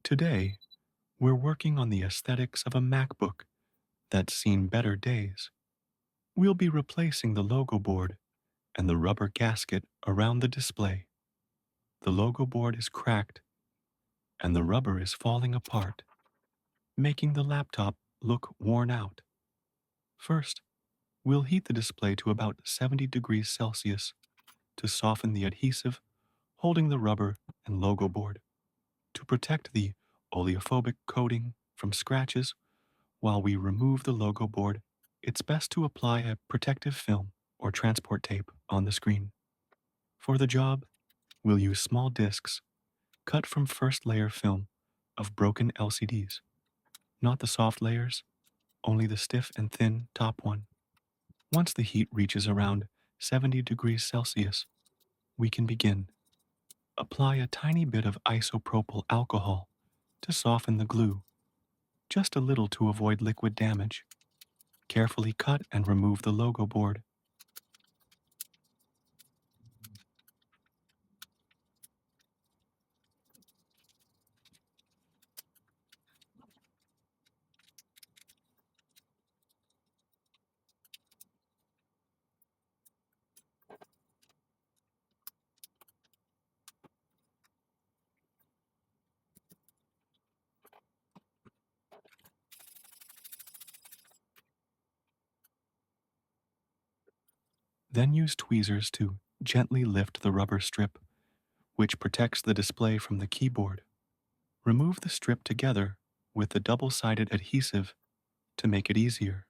Today, we're working on the aesthetics of a MacBook that's seen better days. We'll be replacing the logo board and the rubber gasket around the display. The logo board is cracked and the rubber is falling apart, making the laptop look worn out. First, we'll heat the display to about 70 degrees Celsius to soften the adhesive holding the rubber and logo board. To protect the oleophobic coating from scratches while we remove the logo board, it's best to apply a protective film or transport tape on the screen. For the job, we'll use small discs cut from first layer film of broken LCDs, not the soft layers, only the stiff and thin top one. Once the heat reaches around 70 degrees Celsius, we can begin. Apply a tiny bit of isopropyl alcohol to soften the glue, just a little to avoid liquid damage. Carefully cut and remove the logo board. Then use tweezers to gently lift the rubber strip, which protects the display from the keyboard. Remove the strip together with the double-sided adhesive to make it easier.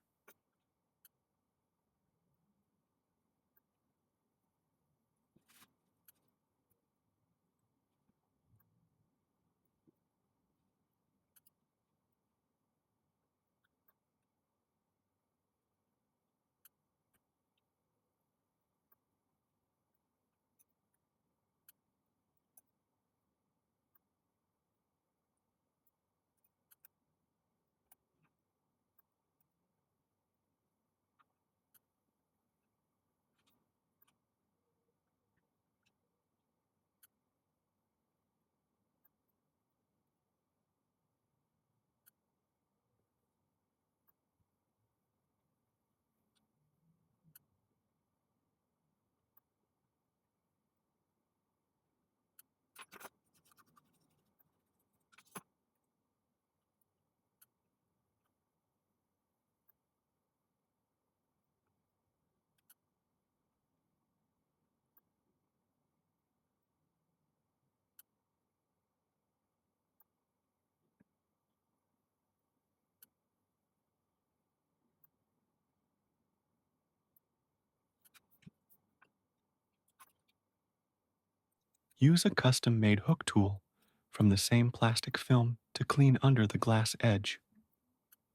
Use a custom-made hook tool from the same plastic film to clean under the glass edge.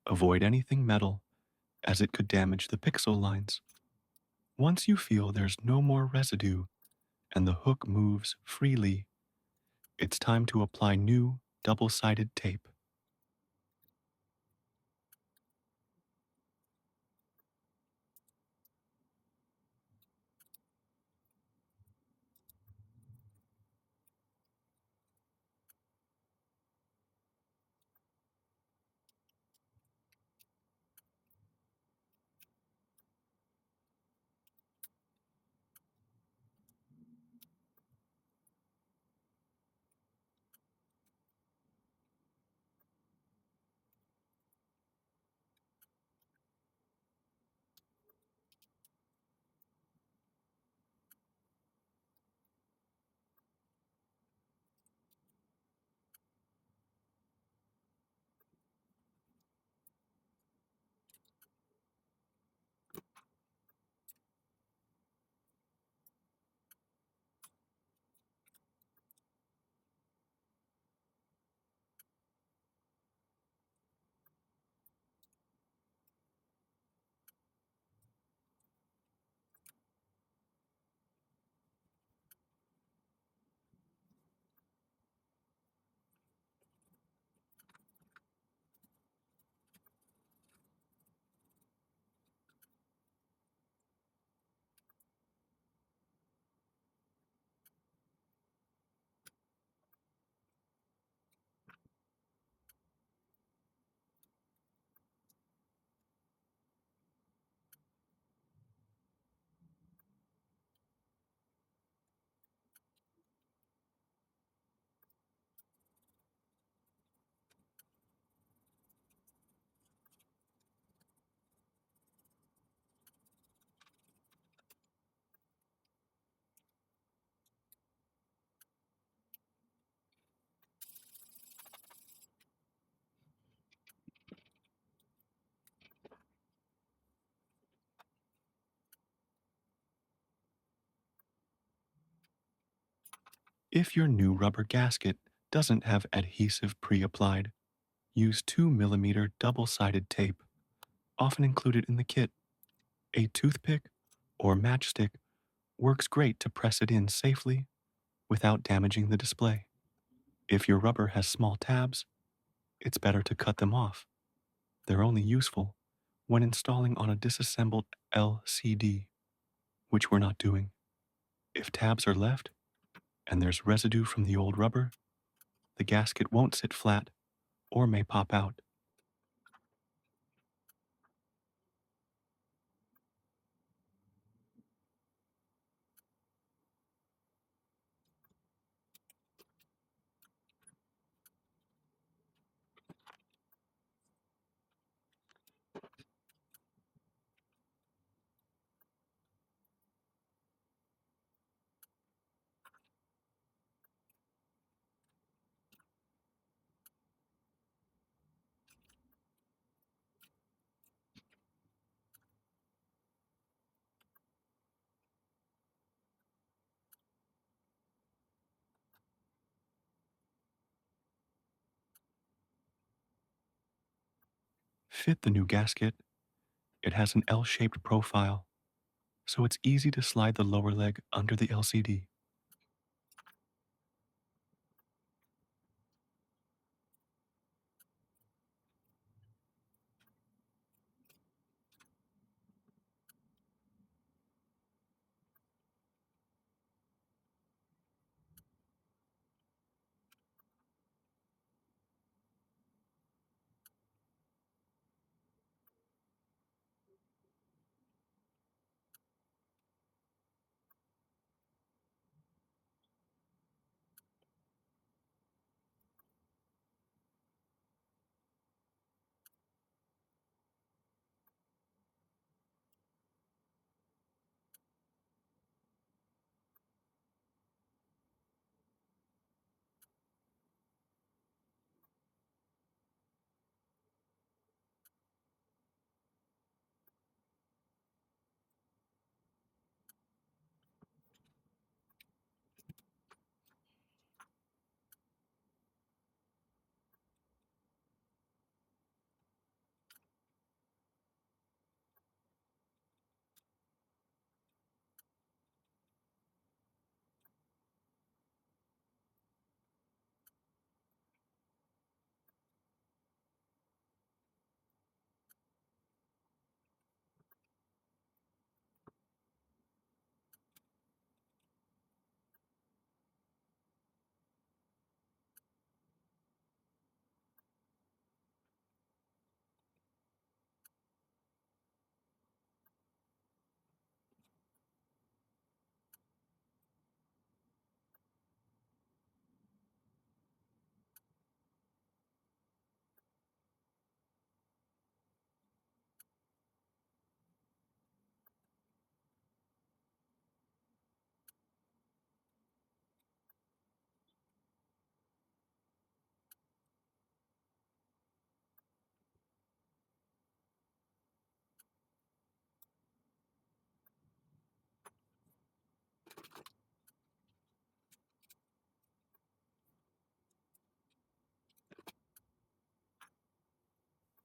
Avoid anything metal, as it could damage the pixel lines. Once you feel there's no more residue and the hook moves freely, it's time to apply new double-sided tape. If your new rubber gasket doesn't have adhesive pre-applied, use 2 mm double-sided tape, often included in the kit. A toothpick or matchstick works great to press it in safely without damaging the display. If your rubber has small tabs, it's better to cut them off. They're only useful when installing on a disassembled LCD, which we're not doing. If tabs are left and there's residue from the old rubber, the gasket won't sit flat or may pop out. Fit the new gasket. It has an L-shaped profile, so it's easy to slide the lower leg under the LCD.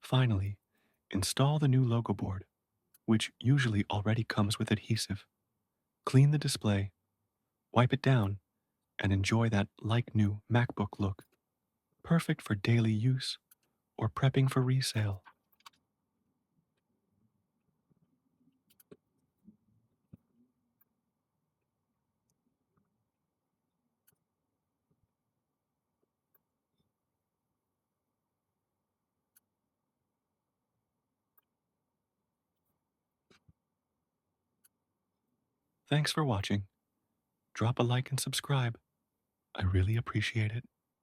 Finally, install the new logo board, which usually already comes with adhesive. Clean the display, wipe it down, and enjoy that like new MacBook look, perfect for daily use or prepping for resale. Thanks for watching. Drop a like and subscribe. I really appreciate it.